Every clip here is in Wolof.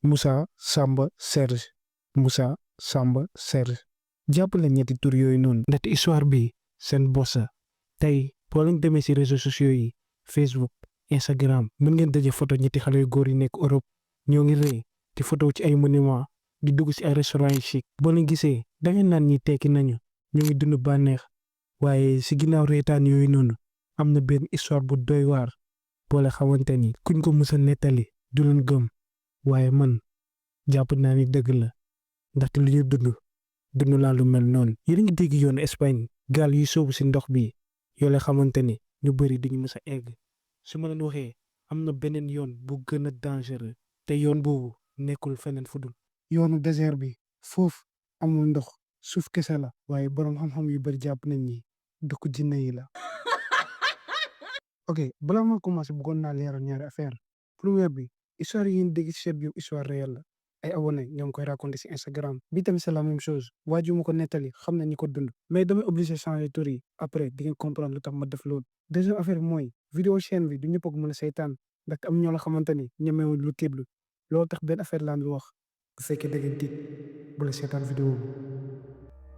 Moussa Samba Serge Moussa Samba Serge jàpp leen ñetti tur yooyu noonu ndaxte histoire bi seen bossa tey boo leen demee ci réseaux sociaux yi Facebook Instagram mën ngeen daje photo ñetti xale yu góor yi nekk Europe ñoo ngi rëy di photo ci ay monument di dugg ci ay restaurant yi chic boo leen gisee da ngeen naan ñi tekki nañu ñoo ngi dund bànneex waaye ci ginnaaw reetaan yooyu noonu am na benn histoire bu doy waar boole xamante ni kuñ ko mës a nettali du leen gëm waaye man jàpp naa ni dëgg la ndaxte lu ñu dund laa lu mel noonu yéen a ngi dégg yoonu Espagne gaal yuy sóobu ci ndox bi yoo leen xamante ni ñu bëri duñu mës a egg su ma leen waxee am na beneen yoon bu gën a dangereux te yoon boobu nekkul feneen fu dul yoonu désert bi foofu amul ndox suuf kese la waaye boroom xam-xam yu bëri jàpp nañ ni dëkku jinne yi la. ok balaa ma commencé bëggoon naa leeral ñaari affaire première bi histoire yi ngeen dégg ci chaîne bi histoire réelle la ay abonné ñoo ngi koy raconté ci Instagram bi tamit c'est la même chose waaju ma ko nettali xam na ñi ko dund mais damay obligé changer tur yi après di ngeen comprendre lu tax ma def loolu. deuxième affaire bi mooy vidéo chaîne bi du ñëpp ak mën a saytaan ndaxte am ñoo la xamante ni ñemewul lu tiiblu loolu tax benn affaire laa wax bu fekkee da ngeen tiit bu la seetaan vidéo bi.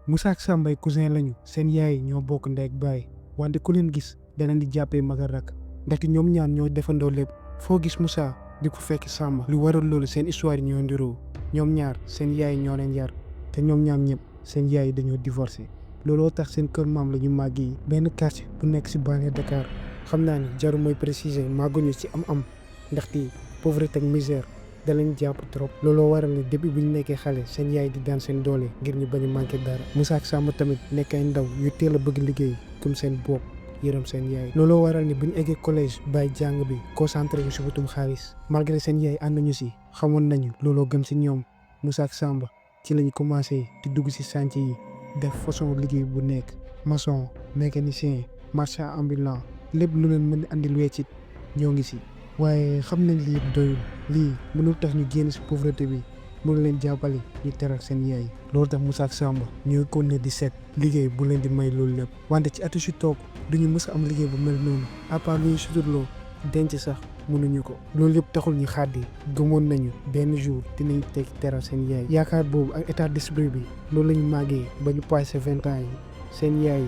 Moussa ak Samba ay cousin lañu seen yaay ñoo bokk ndey ak baay wante ku leen gis danañ di jàppee mag ak rakk ndaxte ñoom ñaan ñoo defandoo lépp foo gis Moussa di ko fekk Samba lu waral loolu seen histoire yi ñoo ndiroo ñoom ñaar seen yaay ñoo leen yar te ñoom ñaar ñëpp seen yaay dañoo divorcé looloo tax seen kër maam la ñu màggee benn quartier bu nekk ci banlieue Dakar xam naa ni jaru mooy préciser màgguñu ci am-am ndaxte pauvreté ak misère da leen jàpp trop looloo waral ne depuis bu ñu nekkee xale seen yaay di daan seen doole ngir ñu bañ a manqué dara Moussa ak Samba tamit nekk ay ndaw yu teel a bëgg liggéey comme seen bopp yërëm seen yaay looloo waral ni bu ñu eggee collège bàyyi jàng bi concentré wu si wutum xaalis malgré seen yaay ànd nañu si xamoon nañu looloo gën si ñoom Moussa ak Samba ci lañu commencé di dugg si chantier yi def façon liggéey bu nekk maçon mécanicien marchand ambulant lépp lu leen mën a andil weccit ñoo ngi si waaye xam nañ lii doyul lii mënul tax ñu génn si pauvreté bi mënu leen jàppale ñu teral seen yaay loolu tax Moussa ak Samba ñooy continuer di seet liggéey bu leen di may loolu lépp wante ci atu si topp duñu mës a am liggéey bu mel noonu à part lu ñu suturloo denc sax mënuñu ko loolu yëpp taxul ñu xàddi gëmoon nañu benn jour dinañ teg teral seen yaay yaakaar boobu ak état d'esprit bi loolu lañu màggee ba ñu passé 20 ans yi seen yaay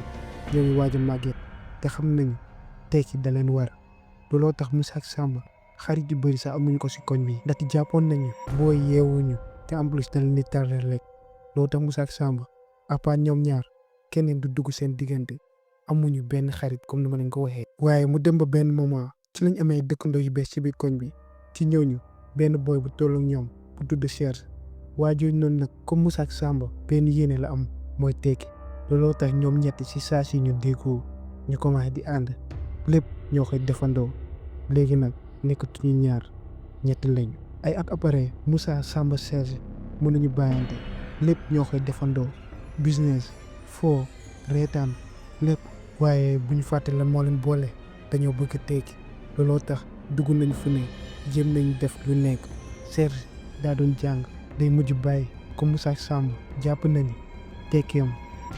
ñoo ngi waaj a màgget te xam nañu tekki da leen war looloo tax Moussa ak Samba xarit yu bëri sax amuñu ko si koñ bi ndaxte jàppoon nañu booy yeewuñu te en plus da leen di tardé rek loolu tax Moussa ak Samba à part ñoom ñaar keneen du dugg seen diggante amuñu benn xarit comme ni ma leen ko waxee. waaye mu dem ba benn moment ci lañ amee dëkkandoo yu bees ci biir koñ bi ci ñëwñu benn boy bu toll ak ñoom bu tudd Serge waa jooju noonu nag comme Moussa ak Samba benn yéene la am mooy tekki looloo tax ñoom ñett ci saa si ñu déggoo ñu commencé di ànd lépp ñoo koy defandoo léegi nag nekkatuñu ñaar ñett lañu ay at après Moussa Samba Serge mën nañu bàyyante lépp ñoo koy defandoo business foo reetaan lépp waaye bu ñu fàtte la moo leen boole dañoo bëgg a tekki looloo tax dugg nañu fu ne jéem nañu def lu nekk Serge daa doon jàng day mujj bàyyi comme Moussa ak Samba jàpp nañu tekkeem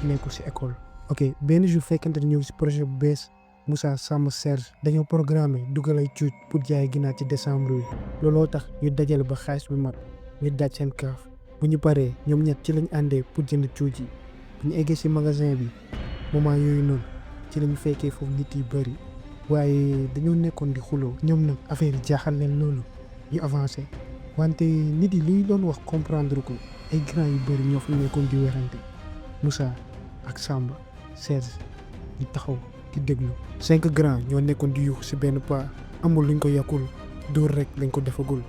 nekkul ci école. ok benn jour fekkante ñëw ci projet bu bees Moussa Samba Serge dañoo programmé dugal ay cuuj pour jaay ginaar ci décembre bi looloo tax ñu dajale ba xaalis bu mag ñu daaj seen kaaf bu ñu paree ñoom ñett ci lañ àndee pour jënd cuuj yi bu ñu eggee ci magasin bi moment yooyu noonu ci lañu fekkee foofu nit yi bëri waaye dañoo nekkoon di xuloo ñoom nag affaire yi jaaxal leen loolu ñu avancé wante nit yi liy doon wax comprendre ko ay grand yu bëri ñoo fa nekkoon di werante Moussa ak Samba Serge ñu taxaw di déglu 5 grands ñoo nekkoon di yuux ci benn pas amul luñ ko yàkkul dóor rek lañ ko defagul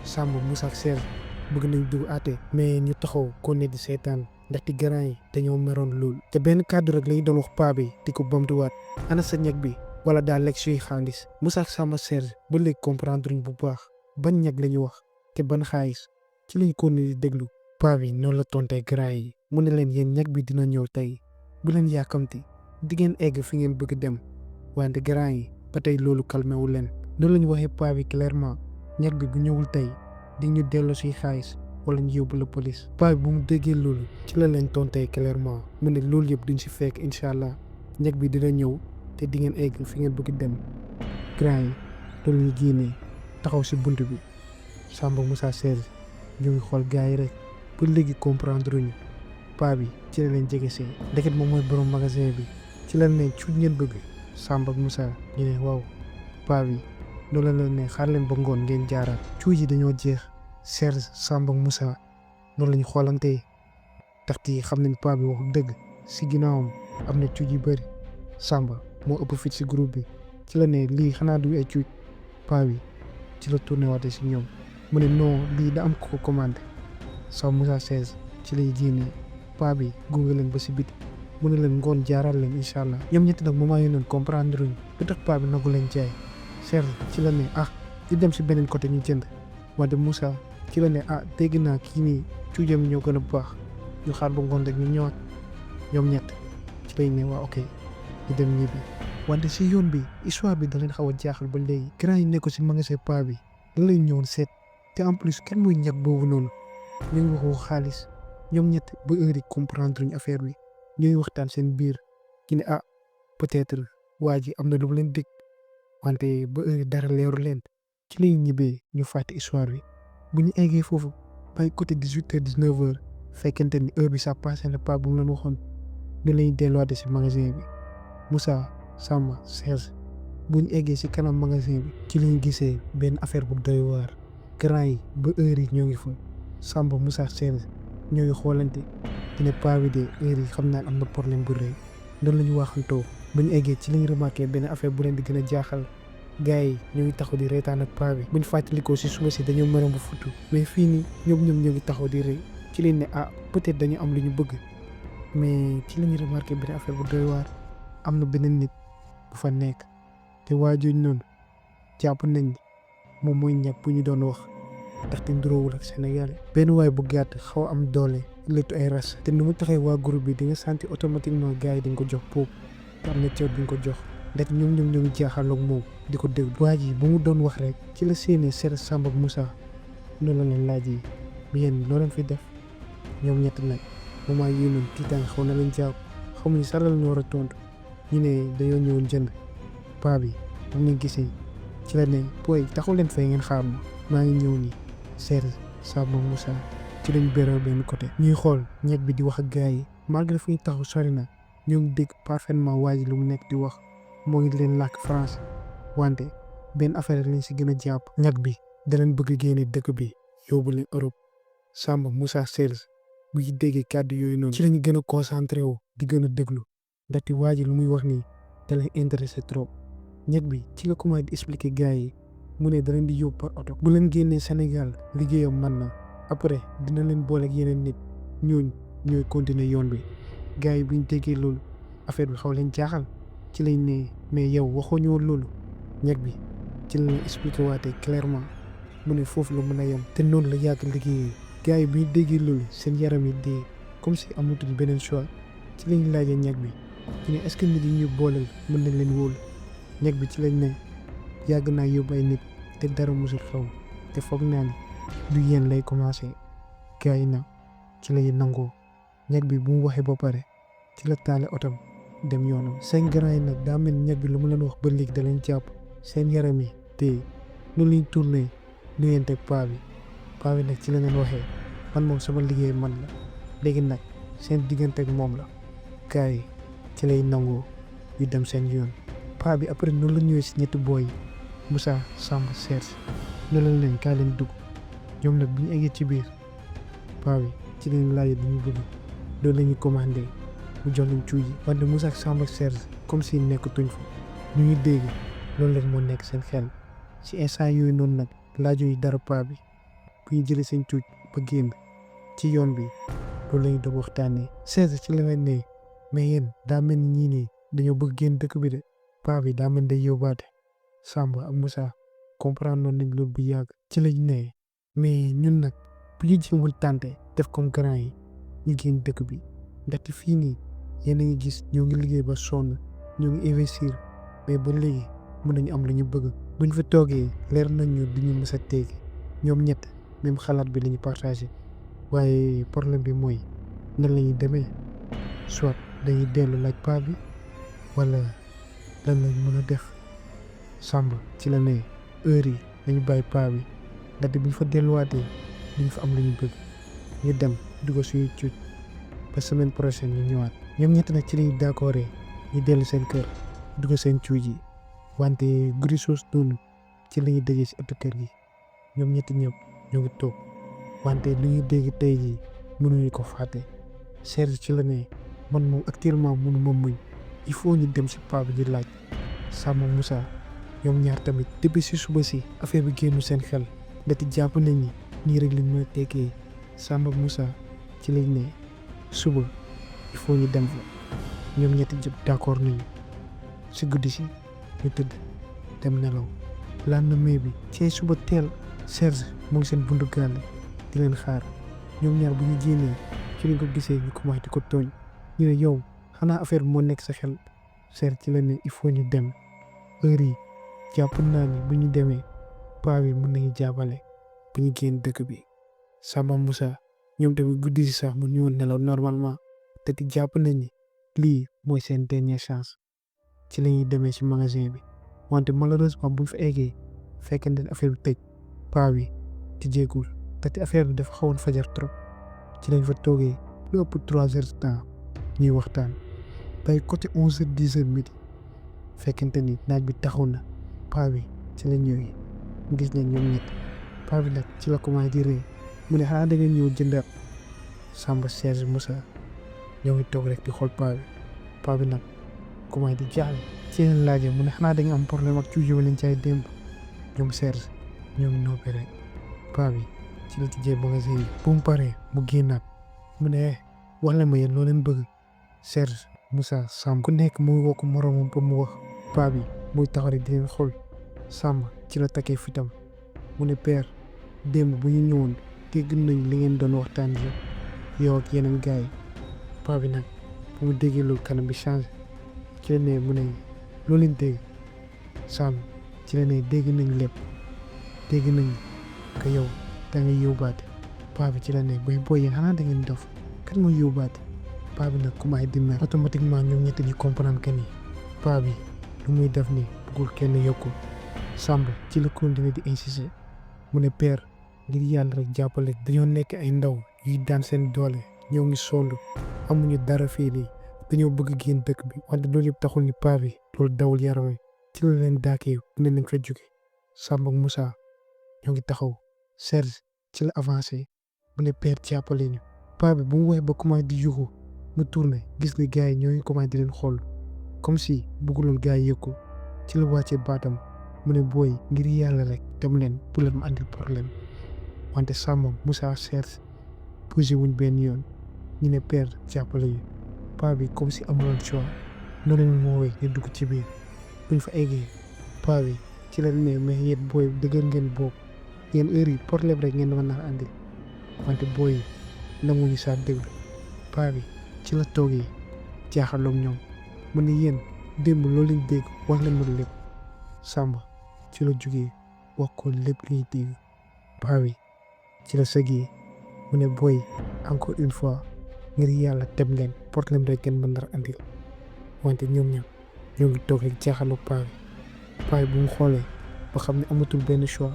Samba Moussa ak Serge bëgg nañ dugg àtte mais ñu taxaw ko ne di seetaan ndaxte grand yi dañoo meroon lool te benn kàddu rek lañu doon wax paa bi di ko bamtuwaat ana sa ñag bi wala daa lekk suy xaalis Moussa ak Samba Serge ba léegi comprendre ñu bu baax ban ñag la ñu wax te ban xaalis ci lañ ko ne di déglu paa bi noonu la tontee grand yi mu ne leen yéen ñag bi dina ñëw tey bu leen yàkkamti di ngeen egg fi ngeen bëgg dem wante grand yi ba tey loolu calmé wu leen loolu la ñu waxee paa bi clairement ñag bi bu ñëwul tey di ñu delloo suy xaalis wala ñu yóbbu la police paa bi bu mu déggee loolu ci la leen tontee clairement mu ne loolu yëpp duñ si fekk incha allah ñag bi dina ñëw te di ngeen egg fi ngeen bëgg dem grand yi loolu ñu génnee taxaw si bunt bi Samba Moussa Serge ñu ngi xool gars yi rek ba léegi comprendre ñu paa bi ci la leen jege see ndeket moom mooy borom magasin bi ci la ne cuuj ngeen bëgg Samba ak Moussa ñu ne waaw paa bi loolu la ne xaar leen ba ngoon ngeen jaaraat cuuj yi dañoo jeex Serge Samba ak Moussa noonu lañu xoolantee ndaxte xam nañ paa bi wax dëgg si ginnaawam am na cuuj yu bëri Samba moo ëpp fit si groupe bi ci la ne lii xanaa du ay cuuj paa bi ci la tourné waate si ñoom mu ne non lii da am ko commandé Samba Moussa 16 ci lay génnee paa bi gunge leen ba si biti mu ne leen ngoon jaaral leen incha allah ñoom ñetti nag moment yi noonu comprendre uñ lu tax paa bi nagu leen jaay Serge ci la ne di dem si beneen côté ñu jënd wante Moussa ci la ne dégg naa kii nii cuujam ñoo gën a baax ñu xaar ba ngoon rek ñu ñëwaat ñoom ñett ci lay ne waa ok ñu dem ñibbi wante si yoon bi histoire bi da leen xaw a jaaxal ba léegi grand yi nekk si magasin paa bi lan lay ñëwoon seet te en plus kenn muy ñag boobu noonu ñu ngi waxu xaalis ñoom ñett ba heure yi comprendre ñu affaire bi ñuy waxtaan seen biir ci ne peut-être waa ji am na lu mu leen dégg wante ba heure dara leeru leen ci lañu ñibbee ñu fàtte histoire bi bu ñu eggee foofu bay côté 18h 19h fekkente ni heure bi ça passé na pas bu mu leen waxoon ñu lañuy delluwaate si magasin bi Moussa Samba Serge bu ñu eggee si kanam magasin bi ci lañu gisee benn affaire bu doy waar grand yi ba heure yi ñoo ngi fa Samba Moussa Serge ñoo ngi xoolante ci ne paa bi de heure yi xam naa am na problème bu rëy noonu la ñu waxantoo ba ñu eggee ci lañu remarqué benn affaire bu leen di gën a jaaxal gars yi ñoo ngi taxaw di reetaan ak paa bi buñ fàttalikoo si suba si dañoo mëram bu futu mais fii nii ñoom ñoo ngi taxaw di rëy ci leen ne peut-être dañu am lu ñu bëgg mais ci lañu remarqué benn affaire bu doy waar am na beneen nit bu fa nekk te waa jooju noonu jàpp nañ moom mooy ñag bu ñu doon wax ndaxte nduroowul ak Sénégalais benn waay bu gàtt xaw am doole léttu ay ras te nu mu taxee waa groupe bi di nga sentir automatiquement gars yi dañ ko jox poob te am na cër duñ ko jox ndax ñoom ñoo ngi jaaxal ak moom di ko déglu waa ji bu mu doon wax rek ci la séenee Serge Samba ak Moussa noonu la leen laaj yi yéen loo leen fi def ñoom ñett nag moment yii noonu tiitaan xaw na leen jàpp xamuñu sax la ñu war a tontu ñu ne dañoo ñëwoon jënd paa bi bu ñu gisee ci la ne booy taxu leen fay ngeen xaar ma maa ngi ñëw nii Serge Samba Moussa ci lañ béroo benn côté ñuy xool ñett bi di wax ak gars yi malgré fu ñu taxaw sori na ñoo ngi dégg parfaitement waa ji lu mu nekk di wax moo ngi leen làkk France wante benn affaire lañ si gën a jàpp ñag bi da leen bëgg génne dëkk bi yóbbu leen Europe Samba Moussa Serge bu ñu déggee kàddu yooyu noonu ci lañu gën a concentré wu di gën a déglu ndaxte waa ji lu muy wax nii da leen intéressé trop ñag bi ci la commencé di expliquer gars yi mu ne da leen di yóbbu par oto bu leen génnee Sénégal liggéeyam man na après dina leen boole ak yeneen nit ñooy continuer yoon bi gars yi bu ñu déggee loolu affaire bi xaw leen jaaxal ci lañ ne mais yow waxoo ñëw loolu ñag bi ci la leen expliqué waatee clairement mu ne foofu la mën a yem te noonu la yàgg liggéeyee gars yi bu ñu déggee loolu seen yaram yi dee comme si amatul beneen choix ci lañ laajee ñag bi ci ne est-ce que nit yi ñu booleel mën nañ leen wóolu ñag bi ci lañ ne yàgg naa yóbbu ay nit te dara musul xew te foog naa ni du yéen lay commencé gars yi nag ci lay nangoo ñag bi bu mu waxee ba pare ci la taale otom dem yoonam seen grand yi nag daa mel ñag bi lu mu leen wax ba léegi da leen jàpp seen yaram yi te noonu lañ tourné nuyente paa bi nag ci la leen waxee man moom sama liggéey man la léegi nag seen diggante ak moom la gars yi ci lay nangoo yu dem seen yoon paa bi après noonu la ñëwee si ñetti booy Moussa Samba Serge noonu la leen kaa leen dugg ñoom nag bu ñu eggee ci biir paa bi ci leen laajee du ñu bëgg loolu la ñuy commandé mu jox leen cuuj yi wante Moussa ak Samba Serge comme si nekkatuñ fa ñu ngi dégg loolu leen moo nekk seen xel si instant yooyu noonu nag laajoo yi dara paa bi bu ñu jëlee seen cuuj ba génn ci yoon bi loolu la ñu doon waxtaanee Serge ci la leen ne mais yéen daa mel ni ñii nii dañoo bëgg génn dëkk bi de paa bi daa mel day yóbbaate Samba ak Moussa comprendre noonu nañ loolu bu yàgg ci lañ ne mais ñun nag bu ñu jéemul tànte def comme grand yi ñu génn dëkk bi ndaxte fii nii yéen a ngi gis ñoo ngi liggéey ba sonn ñoo ngi investir mais ba léegi mën nañu am lu ñu bëgg buñ fa toogee leer nañ ñu duñu mës a teegi ñoom ñett même xalaat bi la ñu partagé waaye problème bi mooy nan la ñuy demee soit dañuy dellu laaj paa bi wala lan lañ mën a def Samba ci la ne heure yi dañu bàyyi paa bi ndaxte buñ fa delluwaatee duñ fa am lu ñu bëgg ñu dem dugg suñuy cuuj ba semaine prochaine ñu ñëwaat ñoom ñett nag ci lañu d'accordé ñu dellu seen kër dugg seen cuuj yi wante guddi soos noonu ci lañuy dajee si ëttu kër gi ñoom ñetti ñëpp ñoo ngi toog wante lu ñu dégg tey jii mënuñu ko fàtte Serge ci la ne man moom actuellement mënu ma muñ il faut ñu dem si paa bi di laaj Samba Moussa ñoom ñaar tamit depuis si suba si affaire bi génnu seen xel ndati jàpp nañ ni nii rek lañ mën a tekkee Samba Moussa ci lañ ne suba il faut ñu dem fa ñoom ñetti jëpp d'accord nañu si guddi si ñu tëdd dem nelaw lendemain bi ci suba teel Serge mu ngi seen buntu gaal di leen xaar ñoom ñaar bu ñu génnee ci lañ ko gisee ñu commencé di ko tooñ ñu ne yow xanaa affaire bi moo nekk sa xel Serge ci la ne il faut ñu dem heure yi jàpp naa ni bu ñu demee paa bi mën nañu jàppale bu ñu génn dëkk bi Samba Moussa ñoom tamit guddi si sax mu ñëwoon nelaw normalement te di jàpp nañ ni lii mooy seen dernière chance ci la ñuy demee ci magasin bi wante malheureusement bu ñu fa eggee fekkente ne affaire bi tëj paa bi tijjeegul te affaire bi dafa xawoon fajar trop ci lañ fa toogee lu ëpp 3 heures de temps ñuy waxtaan bay côté 11 heures 10 heures midi fekkente ni naaj bi taxaw na paa bi ci la ñëwee gis nañ ñoom ñett paa bi nag ci la commencé di ree mu ne xanaa da ngeen ñëw jëndaat Samba Serge Moussa ñoo ngi toog rek di xool paa bi nag commencé di jaaxle ci leen laajee mu ne xanaa da nga am problème ak cuuj leen caay démb ñoom Serge ñoo ngi noppi rek paa bi ci la tijjee magasin yi bu mu paree mu génnaat mu ne wax leen ma yéen loo leen bëgg Serge Moussa Samba ku nekk muy wokk moroomam ba mu wax paa bi muy taxaw rek di leen xool Samba ci la takkee fitam mu ne père démb bu ñu ñëwoon dégg nañ li ngeen doon waxtaan yow ak yeneen gars yi paa bi nag bu mu déggee loolu kanam bi changé ci la ne mu ne loolu leen dégg Samba ci la ne dégg nañ lépp dégg nañ que yow da ngay yóbbaate paa bi ci la ne booy yéen xanaa da ngeen dof kan mooy yóbbaate paa bi nag commencé di mer automatiquement ñoom ñett ñu comprendre que ni paa bi lu muy def ni bëggul kenn yokku Samba ci la continuer di insister mu ne père ngir yàlla rek jàppale dañoo nekk ay ndaw yuy daan seen doole ñoo ngi sonn amuñu dara fii nii dañoo bëgg génn dëkk bi wante loolu yëpp taxul ni paa bi loolu dawul yaram ci la leen daakee ne nañ fa jóge Samba ak Moussa ñoo ngi taxaw Serge ci la avancé mu ne père jàppale ñu paa bi bu mu waxee ba commencé di yuxu mu tourné gis ni gars yi ñoo ngi commencé di leen xool comme si bëgguloon gars yi yëg ko ci la wàccee baatam mu ne booy ngir yàlla rek dem leen bu leen ma andil problème wante Samba Moussa Serge posé wuñ benn yoon ñu ne père jàppale ñu paa bi comme si amuloon choix noonu leen woowee ñu dugg ci biir buñ fa eggee paa bi ci la ne mais yéen booy dëgër ngeen bokk yéen heure yi problème rek ngeen mën a andil wante booy yi nanguñu saa déglu paa bi ci la toogee jaaxaloog ñoom mu ne yéen démb loolu leen dégg wax leen ma lépp Samba ci la jógee wax ko lépp liy dégg paa bi ci la sëgee mu ne booy encore une fois ngir yàlla dem leen problème rek ngeen mën a andil wante ñoom ñoo ngi toog rek jaaxaloog paa bi bu mu xoolee ba xam ne amatul benn choix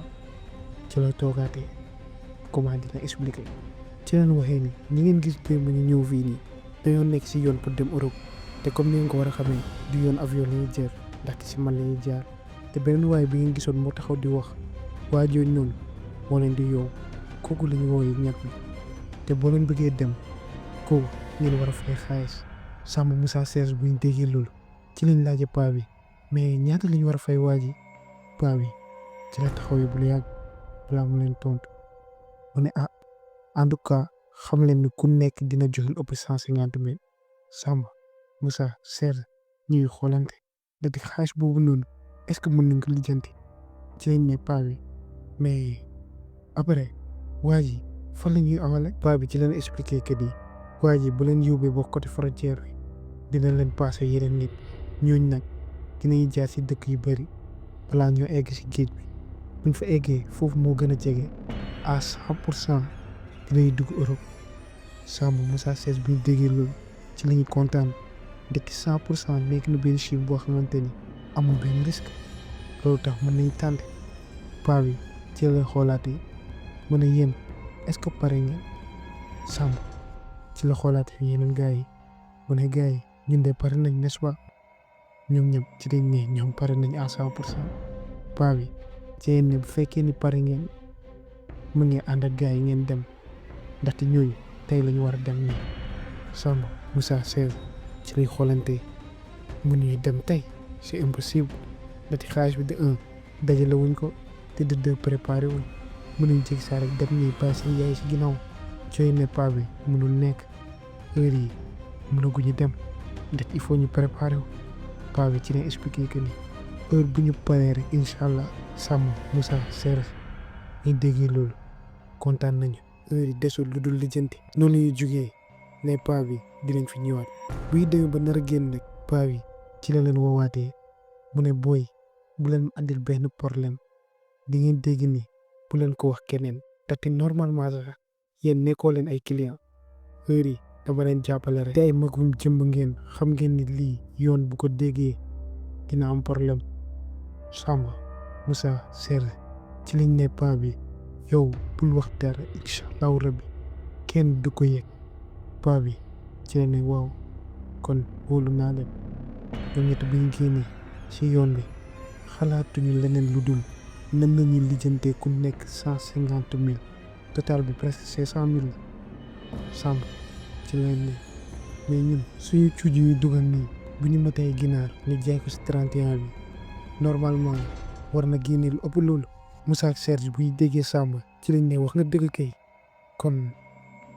ci la toogaatee comment dina expliquer ci leen waxee ni ñi ngeen gis démb ñu ñëw fii nii dañoo nekk si yoon pour dem Europe te comme ni ngeen ko war a xamee du yoon avion la ñuy jaar ndaxte si man la ñuy jaar te beneen waay bi ngeen gisoon moo taxaw di wax waa jooju noonu moo leen di yow kooku la ñu wooyee ñàkk bi te boo leen bëggee dem kooku ngeen war a fay xaalis Samba Moussa Serge bu ñu déggee loolu ci lañ laajee paa bi mais ñaata la ñu war a fay waa ji paa bi ci la taxawee bu lu yàgg balaa mu leen tontu mu ne en tout cas xam leen ni ku nekk dina joxe lu ëpp 150 000 Samba Moussa Serge ñuy xoolante da di xaalis boobu noonu est-ce que mën nañ ko lijjanti ci lañ ne paa bi mais après waa ji fan la ñuy awale paa bi ci leen expliqué que ni waa ji bu leen yóbbee ba côté frontière bi dina leen passé yeneen nit ñooñ nag dinañu jaar si dëkk yu bëri balaa ñoo egg si géej bi buñ fa eggee foofu moo gën a jege à 100% dinañu dugg Europe Samba Moussa Serge bi ñu déggee loolu ci la ñu kontaan ndekki 100% nekk na benn chiffre boo xamante ni amul benn risque loolu tax mën nañu tànn paa bi ci la xoolaatee mu ne yéen est-ce que pare ngeen Samba ci la xoolaat yeneen gars yi mu ne gars yi ñun de pare nañ n'est-ce pas ñoom ñëpp ci lañ ne ñoom pare nañ à 100%. paa bi ci yéen ne bu fekkee ni pare ngeen mu ngi ànd ak gars yi ngeen dem ndaxte ñooñu tey lañu war a dem nii Samba Moussa Serge ci lay xoolante mu ñuy dem tey c'est impossible ndaxte xaalis bi de 1 dajale wuñ ko te de 2 préparé wuñ mënuñ jég saa rek dem nii bàyyi seen yaay si ginnaaw cooy ne paa bi mënul nekk heure yi mënaguñu dem ndax il faut ñu préparé wu paa bi ci lay expliqué que ni heure bu ñu paree rek incha allah Samba Moussa Serge ñu déggee loolu kontaan nañu heure yi desul lu dul lijjanti noonu ñuy jugee ne paa bi dinañ fi ñëwaat buy demee ba nar a génn nag paa bi ci la leen woowaatee mu ne booy bu leen andil benn problème di ngeen dégg ni bu leen ko wax keneen ndaxte normalement sax yéen nekkoo leen ay client heure yi dama leen jàppale rek te ay magum jëmb ngeen xam ngeen ni lii yoon bu ko déggee dina am problème Samba Moussa Serge ci lañ ne paa bi yow bul wax dara incha allahu rabbi kenn du ko yëg paa bi ci la ne waaw kon wóolu naa leen ñoom ñett bi ñu génnee ci yoon bi xalaatuñu leneen lu dul nan nañu lijjantee ku nekk 150 000 total bi presque 500 000 la Samba ci leen ne mais ñun suñu cuuj yu dugal nii bu ñu matee ginaar ñu jaay ko si 31 bi normalement war na génne lu ëpp loolu Moussa ak Serge buy déggee Samba ci lañ ne wax nga dëgg kay kon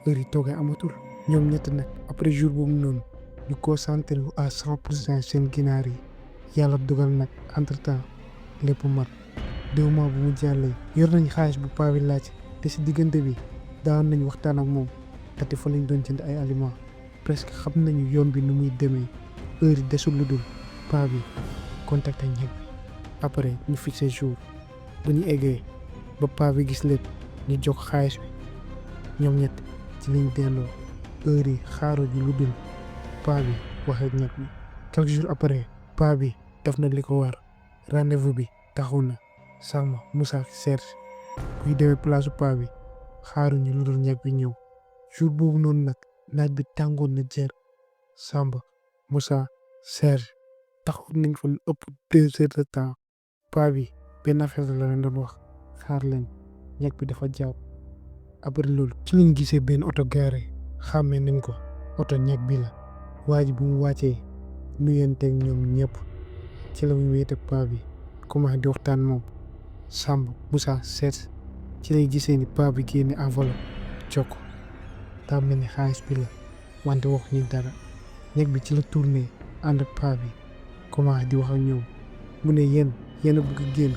heure yi toogee amatul ñoom ñett nag après jour boobu noonu ñu concentré wu à 100% seen ginaar yi yàlla dugal nag entre temps lépp mat 2 mois bu mu jàllee yor nañ xaalis bu paa bi laaj te si diggante bi daan nañ waxtaan ak moom te fa lañ doon jënd ay aliments presque xam nañu yoon bi nu muy demee heure yi desul lu dul paa bi contacté ñeg bi après ñu fixé jour bu ñu eggee ba paa bi gis lépp ñu jox xaalis bi ñoom ñett ci lañ delloo heure yi xaaruñu lu dul paa bi wax ak ñeg bi quelques jours après paa bi def na li ko war rendez-vous bi taxaw na Samba Moussa Serge buy demee place paa bi xaaruñu lu dul ñeg bi ñëw jour boobu noonu nag naaj bi tàngoon na jër Samba Moussa Serge taxaw nañ fa lu ëpp 2 heures de temps paa bi benn affaire la leen doon wax xaar leen ñeg bi dafa jaaw après loolu ci lañ gisee benn oto garé xàmmee nañ ko oto ñeg bi la waa ji bu mu wàccee nuyanteeg ñoom ñëpp ci la mu wéete paa bi commencé di waxtaan moom Samba Moussa Serge ci lay gisee ni paa bi génne enveloppe jox ko daa mel ni xaalis bi la wante waxuñu dara ñeg bi ci la tourné ànd ak paa bi commencé di wax ak ñoom mu ne yéen a bëgg a génn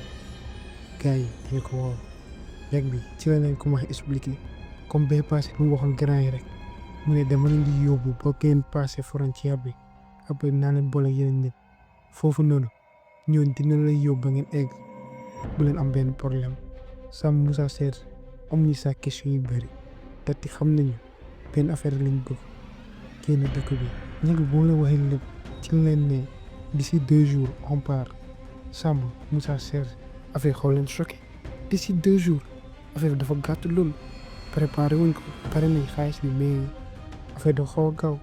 gars yi dañu ko woo ñeg bi ci la leen commencé expliqué comme bay passé lu mu waxoon grand yi rek mu ne dama leen di yóbbu ba ngeen passé frontière bi après naa leen boole yeneen nit foofu noonu ñoon dina lay yóbbu ba ngeen egg bu leen am benn problème Samba Moussa Serge amuñu sa question yu bëri te xam nañu benn affaire lañ bëgg génn dëkk bi ñeg bi bu mu la waxee lépp ci leen ne d'ici 2 jours on part Samba Moussa Serge affaire xaw leen choqué d'ici 2 jours affaire bi dafa gàtt loolu préparé wuñ ko pare nañ xaalis bi mais affaire dafa xaw a gaaw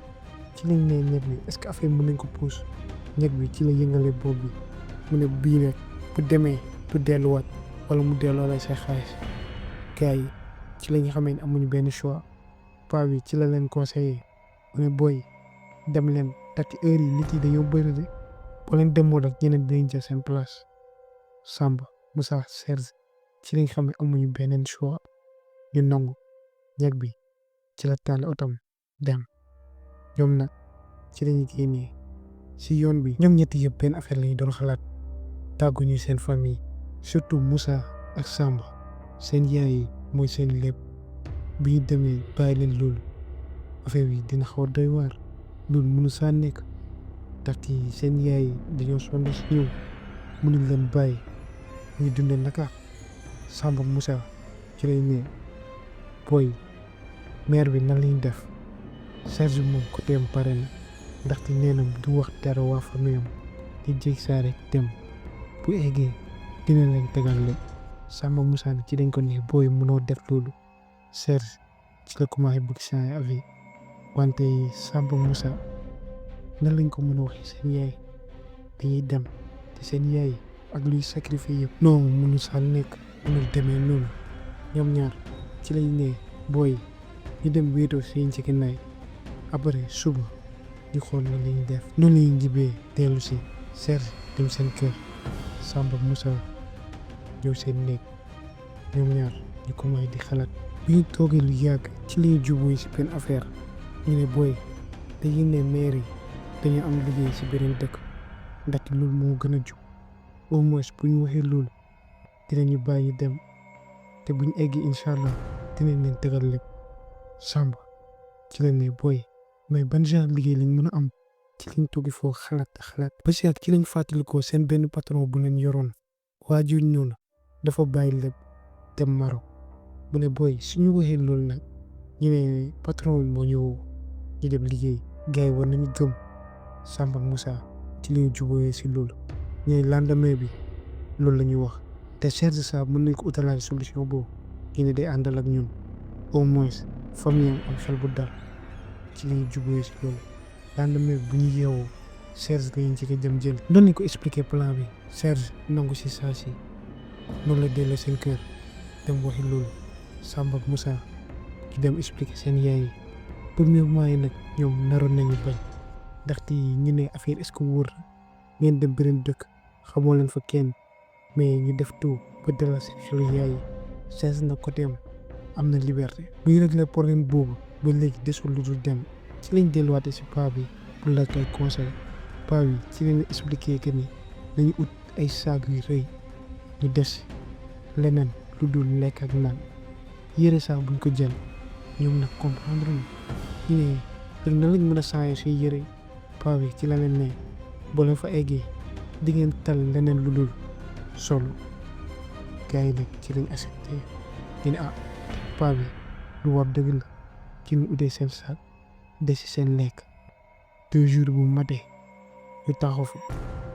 ci lañ ne ñeg bi est-ce que affaire mën nañ ko pousse ñeg bi ci la yëngale bopp bi mu ne bii rek bu demee du delluwaat wala mu delloo lay say xaalis gars yi ci la ñu xamee ne amuñu benn choix paa bi ci la leen conseillé mu ne booy dem leen tati heure yi nit yi dañoo bëri de boo leen demoo rek ñeneen dinañ jël seen place Samba Moussa Serge ci lañ xam ne amuñu beneen choix ñu nangu ñeg bi ci la taal otom dem ñoom nag ci lañu génnee si yoon bi ñoom ñetti yëpp benn affaire lañu doon xalaat tàgguñu seen famille surtout Moussa ak Samba seen yaay yi mooy seen lépp bi ñu demee bàyyi leen loolu affaire bi dina xaw a doy waar loolu mënu saa nekk ndaxte seen yaay yi dañoo sonn si ñëw mënuñ leen bàyyi ñuy dundee naka Samba Moussa ci lay ne booy maire bi nan lañ def Serge moom côté am pare na ndaxte nee na du wax dara waa famille am di jég saa rek dem bu eggee dina leen tegal lépp Samba Moussa ci dañ ko ne booy mënoo def loolu Serge ci la commencé bëgg changer avis wante Samba Moussa nan lañ ko mën a waxee seen yaay dañuy dem te seen yaay ak luy sacrifier yëpp non mënu saa nekk mënul demee noonu ñoom ñaar ci lañ ne booy ñu dem wéetoo seen njëgënaay après suba ñu xool na lañ def noonu lañu njibee dellu si Serge dem seen kër Samba Moussa ñëw seen néeg ñoom ñaar ñu commencé di xalaat bi ñu toogee lu yàgg ci lañu jubóo si benn affaire ñu ne booy dañuy ne maire yi dañu am liggéey si beneen dëkk ndaxte loolu moo gën a jub au moins bu ñu waxee loolu dinañu bàyyi dem te buñ eggee incha allah dinañ leen tegal lépp Samba ci la ne booy mais ban genre liggéey lañ mën a am ci lañ toogi foo xalaat ba si ak ci lañ fàttalikoo seen benn patron bu leen yoroon waa jooju noonu dafa bàyyi lépp dem Maroc mu ne booy suñu waxee loolu nag ñu ne patron bi moo ñëw ñu dem liggéey gars yi war nañu gëm Samba Moussa ci lañu jubóoyee si loolu ñu ne lendemain bi loolu la ñuy wax te Serge Sa mën nañ ko utalaale solution boobu ñu ne day àndal ak ñun au moins famille am xel bu dal ci lañu jubóoyee si loolu lendemain bi bu ñu yeewoo Serge lañu njëkk dem jël doon nañ ko expliquer plan bi Serge nangu si saa si noonu la delloo seen kër dem waxi loolu Samba ak Moussa ñu dem expliquer seen yaay yi premier mois yi nag ñoom naroon nañu bañ ndaxte ñu ne affaire est-ce que wóor na ngeen dem beneen dëkk xamoo leen fa kenn mais ñu def tout ba dalal seen xelu yaay yi Serge na côté am na liberté bu ñu réglé problème boobu ba léegi desul lu dul dem ci lañ delluwaate si paa bi pour laaj ay conseil paa bi ci leen expliqué que ni dañu ut ay saag yu rëy ñu des leneen lu dul lekk ak naan yére sax buñ ko jël ñoom nag comprendre ñu ne léegi nan lañ mën a changer suy yére paa bi ci la leen ne boo leen fa eggee di ngeen tal leneen lu dul solo gars yi nag ci lañ accepté ñu ne paa bi lu war dëgg la ci ñu utee seen saak des si seen lekk 2 jours bu matee ñu taxaw fa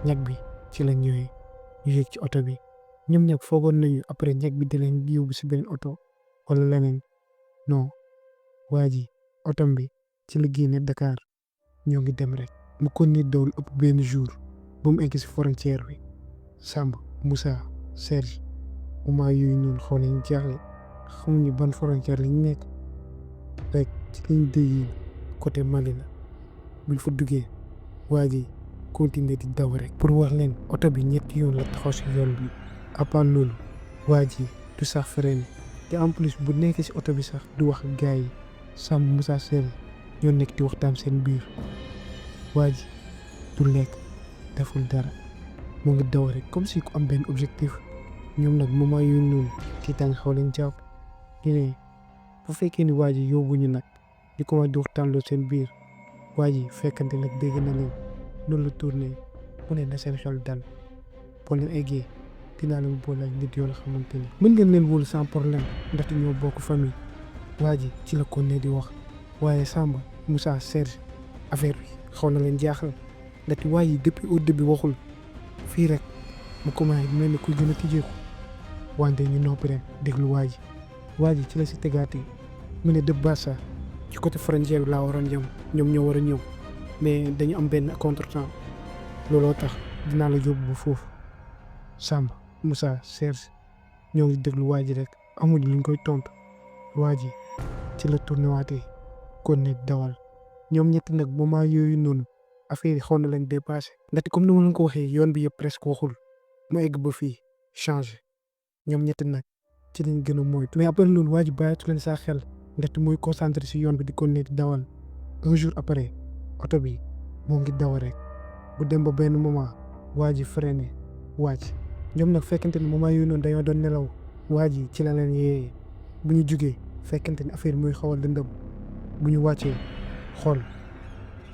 ñag bi ci la ñëwee ñu yéeg ci oto bi ñoom ñag foogoon nañu après ñag bi da leen yóbbu si beneen oto wala leneen non waa ji otom bi ci la génne Dakar ñoo ngi dem rek mu kon ni dawul ëpp benn jour ba mu egg si frontière bi Samba Moussa Serge moment yooyu noonu xaw nañ jaaxle xamuñu ban frontière lañ nekk rek ci lañ dégg côté Mali la buñ fa duggee waa ji continuer di daw rek pour wax leen oto bi ñetti yoon la taxaw si yoon bi à part loolu waa ji du sax freiné te en plus bu nekkee si oto bi sax du wax ak gars yi Samba Moussa Serge ñoo nekk di waxtaan seen biir waa ji du lekk deful dara moo ngi daw rek comme si ku am benn objectif ñoom nag moment yooyu noonu tiitaan xaw leen jàpp ñu ne bu fekkee ni waa ji yóbbuñu nag di commencé di waxtaanloo seen biir waa ji fekkante nag dégg na leen noonu la tourné mu ne na seen xel dal boo leen eggee dinaa leen boole ak nit yoo la xamante ni mën ngeen leen wóolu sans problème ndaxte ñoo bokk famille waa ji ci la ko ne di wax waaye Samba Moussa Serge affaire bi xaw na leen jaaxal ndaxte waa ji depuis au début waxul fii rek mu commencé mel ni kuy gën a tijjeeku wante ñu noppi rek déglu waa ji ci la si tegaatee mu ne de Bassa ci côté frontière bi laa waroon jëm ñoom ñoo war a ñëw mais dañu am benn contretemps looloo tax dinaa la yóbbu ba foofu Samba Moussa Serge ñoo ngi déglu waa ji rek amuñ luñ koy tontu waa ji ci la tourné waatee kon ne dawal ñoom ñett nag moment yooyu noonu affaire yi xaw na leen dépassé ndaxte comme ni ma leen ko waxee yoon bi yëpp presque waxul mu egg ba fii changé ñoom ñett nag ci lañ gën a moytu mais après loolu waa ji bàyyatu leen saa xel ndaxte muy concentré si yoon bi di kon ne di dawal un jour après oto bi moo ngi daw rek bu dem ba benn moment waa ji freiné wàcc ñoom nag fekkente ni moment yooyu noonu dañoo doon nelaw waa ji ci la leen yee bu ñu jugee fekkente ni affaire muy xaw a lëndëm bu ñu wàccee xool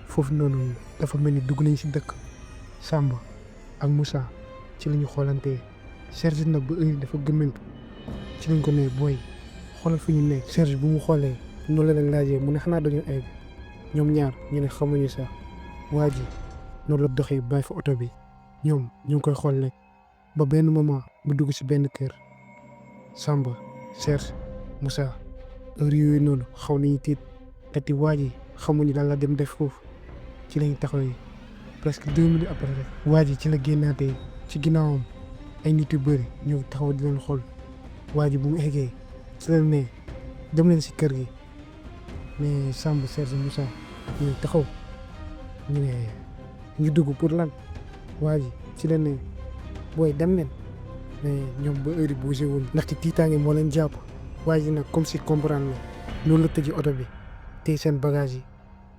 foofu noonu dafa mel ni dugg nañ si dëkk Samba ak Moussa ci la ñu xoolantee Serge nag ba heure dafa gëmmentu ci lañ ko ne booy xoolal fi ñu nekk Serge bu mu xoolee noonu la leen laajee mu ne xanaa dañu egg ñoom ñaar ñu ne xamuñu sax waa ji noonu la doxee bàyyi fa oto bi ñoom ñu ngi koy xool rek ba benn moment mu dugg si benn kër Samba Serge Moussa heure yooyu noonu xaw nañu tiit te waa ji xamuñu lan la dem def foofu ci lañ taxawee presque 2 minutes après rek waa ji ci la génnaatee ci ginnaawam ay nit yu bëri ñëw taxaw di leen xool waa ji bu mu eggee ci la ne dem leen si kër gi mais Samba Serge Moussa ñuy taxaw ñu ne ñu dugg pour lan waa ji ci la ne booy dem leen mais ñoom ba heure yi bougé wuñ ndaxte tiitaange moo leen jàpp waa ji nag comme si comprendre la loolu la tëji oto bi tey seen bagage yi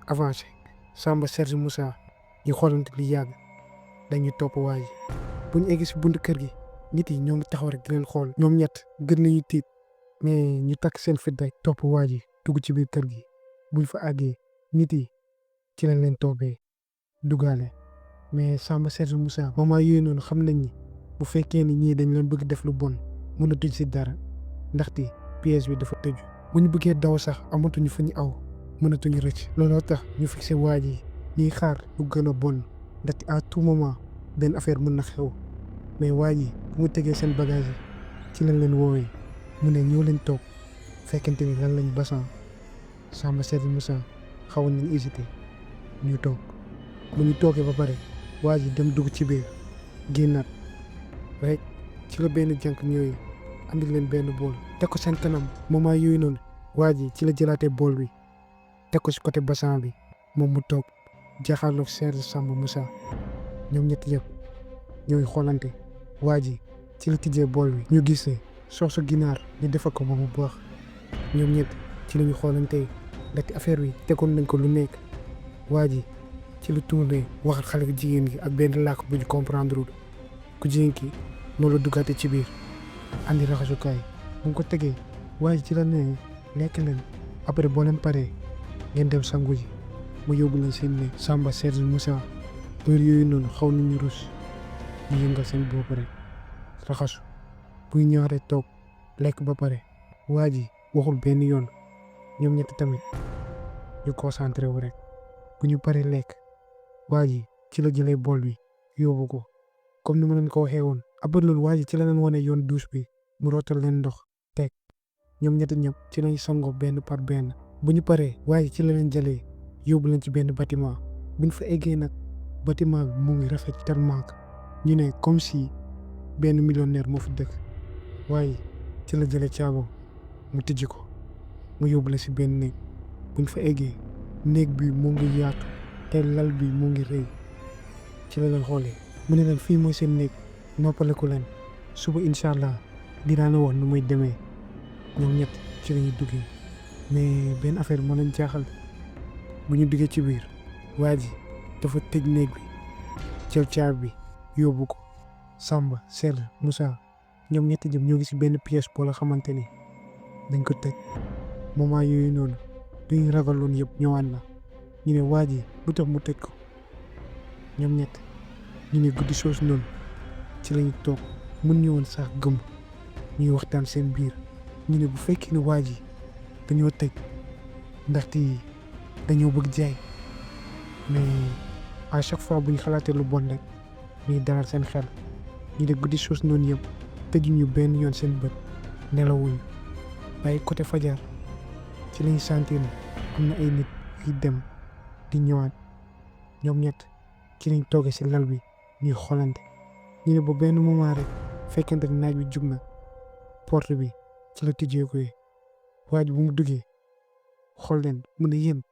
avancé Samba Serge Moussa ñu xoolante li yàgg dañuy topp waa ji bu ñu egg si buntu kër gi nit yi ñoo ngi taxaw rek di leen xool ñoom ñett gën nañu tiit mais ñu takk seen fit rek topp waa ji dugg ci biir kër gi buñ fa àggee nit yi ci lañ leen toppee duggaale mais Samba Serge Moussa moment yooyu noonu xam nañ ni bu fekkee ni ñii dañ leen bëgg def lu bon mënatuñ si dara ndaxte pièce bi dafa tëju bu ñu bëggee daw sax amatuñu fu ñu aw mënatuñu rëcc looloo tax ñu fixé waa ji ñuy xaar lu gën a bon ndaxte à tout moment benn affaire mën na xew mais waa ji bu mu tegee seen bagage yi ci lañ leen woowee mu ne ñëw leen toog fekkente ni lan lañ basan Samba Serge Moussa xawoon nañ hésité ñu toog bu ñu toogee ba pare waa ji dem dugg ci biir génnaat rek ci la benn jànk ñëwee andil leen benn bool teg ko seen kanam moment yooyu noonu waa ji ci la jëlaatee bool bi teg ko si côté bassin bi moom mu toog jaaxaarloog Serge Samba Moussa ñoom ñett yëpp ñooy xoolante waa ji ci la tijjee bool bi ñu gisee soosu ginaar ñu defal ko ba mu baax ñoom ñett ci la ñu xoolante ndaxte affaire bi tegoon nañ ko lu nekk waa ji ci la tourné wax ak xale jigéen gi ak benn làkk bu ñu comprendre wul ku jigéen ki noonu la duggaate ci biir andi raxasukaay bu mu ko tegee waa ji ci la ne lekk leen après boo leen paree ngeen dem sangu ji mu yóbbu leen seen ne Samba Serge Moussa heure yooyu noonu xaw nañu rus ñu yëngal seen bopp rek raxasu buy ñëwaatee toog lekk ba pare waa ji waxul benn yoon ñoom ñett tamit ñu concentré wu rek bu ñu paree lekk waa ji ci la jëlee bool bi yóbbu ko comme ni ma leen ko waxee woon après loolu waa ji ci la leen wane yoon douche bi mu rootal leen ndox teg ñoom ñett ñëpp ci lañ sangoo benn par benn bu ñu paree waa ji ci la leen jëlee yóbbu leen ci benn bâtiment bu ñu fa eggee nag bâtiment bi mu ngi rafet tellement que ñu ne comme si benn millionnaire moo fi dëkk waaye ci la jëlee caago mu tijji ko mu yóbbu la si benn néeg bu ñu fa eggee néeg bi mu ngi yaatu te lal bi mu ngi rëy ci la leen xoolee mu ne leen fii mooy seen néeg noppaleku leen suba incha allah dinaa la wax nu muy demee ñoom ñett ci la ñuy duggee mais benn affaire moo leen jaaxal bu ñu duggee ci biir waa ji dafa tëj néeg bi jël caabi bi yóbbu ko Samba Serge Moussa ñoom ñetti jëm ñoo ngi si benn pièce boo la xamante ni dañ ko tëj moment yooyu noonu duñu ragaloon yëpp ñëwaat na ñu ne waa ji lu tax mu tëj ko ñoom ñett ñu ne guddi soosu noonu ci lañu toog mun ñu woon sax gëm ñuy waxtaan seen biir ñu ne bu fekkee ne waa ji dañoo tëj ndaxte dañoo bëgg jaay mais à chaque fois bu ñu xalaatee lu bon rek ñuy dalal seen xel ñu ne guddi soosu noonu yëpp tëjuñu benn yoon seen bët nelawuñu waaye côté fajar ci lañu sentir ne am na ay nit yuy dem di ñëwaat ñoom ñett ci lañ toogee si lal bi ñuy xoolante ñu ne ba benn moment rek fekkente ne naaj bi jug na porte bi ci la tijjee ko waaj bu mu duggee xool leen mu ne yéen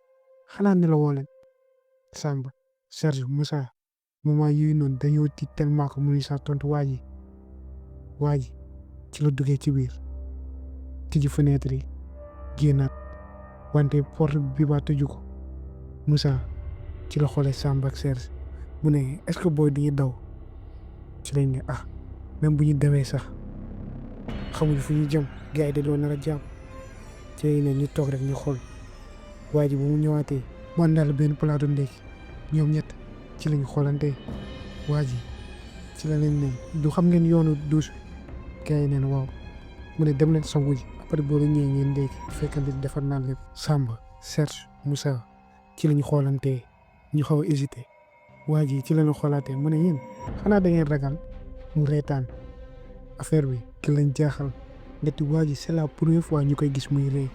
xanaa ne la woo leen Samba Serge Moussa moment yooyu noonu dañoo tiit tellement que mënuñ sax tontu waa ji ci la duggee ci biir tijji fenêtre yi génnaat wante porte bi ba tëju ko Moussa ci la xoolee Samba ak Serge mu ne est-ce que booy duñu daw ci lañ ne même bu ñu dawee sax xamuñu fu ñu jëm gars yi dañoo nar a jàpp ci lañ ne ñu toog rek ñu xool waa ji bu mu ñëwaatee mu àndaale benn plateau ndékki ñoom ñett ci lañ xoolante waa ji ci la leen ne du xam ngeen yoonu douche bi gars yi neen waaw mu ne dem leen sangu ji après boo la ñëwee ngeen ndékki fekkante defar naa lépp Samba Serge Moussa ci lañ xoolante ñu xaw a hésité waa ji ci lañ xoolaatee mu ne yéen xanaa da ngeen ragal mu reetaan affaire bi ki lañ jaaxal ndeti waa ji c'est la première fois ñu koy gis muy rëy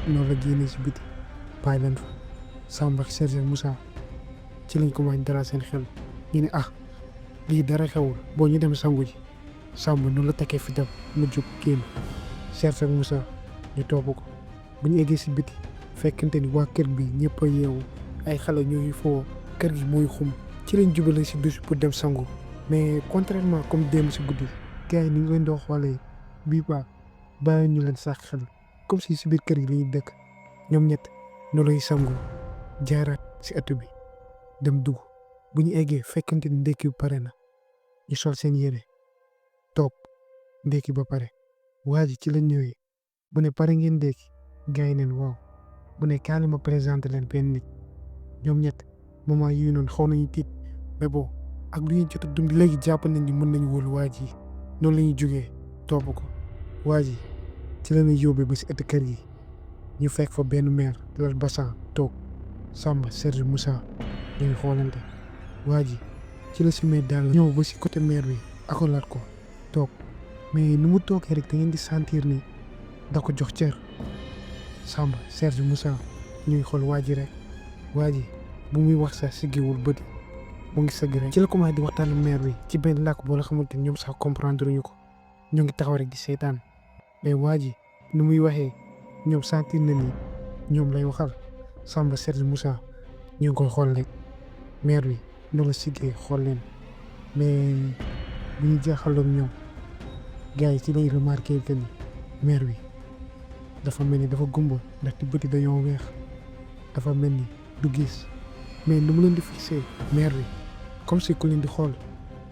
noonu la génnee si biti bàyyi leen fa Samba ak Serge ak Moussa ci lañ commencé dara seen xel ñu ne lii dara xewul boo ñu dem sangu ji Samba noonu la takkee fitam mu jóg génn Serge ak Moussa ñu topp ko bu ñu eggee si biti fekkente ni waa kër bi ñëpp a yeewu ay xale ñooy foo kër gi mooy xum ci lañ jubale si douche pour dem sangu mais contrairement comme démb si guddi gars yi ni ñu leen doo xoolee bii baax bàyyi ñu leen sax xel comme si biir kër gi la ñuy dëkk ñoom ñett noonu lay sangu jaaraat si ëtt bi dem dugg bu ñu eggee fekkente ni ndekki bi pare na ñu sol seen yére toog ndekki ba pare waa ji ci la ñëwee bu ne pare ngeen ndekki gars yi neen waaw bu ne kaale ma présenté leen benn nit ñoom ñett moment yii noonu xaw nañu tiit mais bon ak lu ñuy jot a dund léegi jàpp nañ ni mën nañu wóolu waa ji noonu la ñuy jógee topp ko waa ji ci la ñuy yóbbee ba si ëtt kër gi ñu fekk fa benn meer lal basan toog Samba Serge Moussa dañu xoolante waa ji ci la simee daal ñëw ba si côté meer bi akolaat ko toog mais nu mu toogee rek da ngeen di sentir ni da ko jox cër Samba Serge Moussa ñuy xool waa ji rek waa ji bu muy wax sax siggiwul bëti mu ngi sëgg rek ci la commencé di waxtaan meer bi ci benn làkk boo la xamante ni ñoom sax comprendre ñu ko ñoo ngi taxaw rek di seetaan mais waa ji nu muy waxee ñoom sentir na ni ñoom lay waxal Samba Serge Moussa ñu ngi koy xool rek meer bi noonu la siggee xool leen mais bu ñu jaaxaloon ñoom gars yi ci lay remarqué que ni meer bi dafa mel ni dafa gumba ndaxte bëti dañoo weex dafa mel ni du gis mais nu mu leen di fixé meer bi comme si ku leen di xool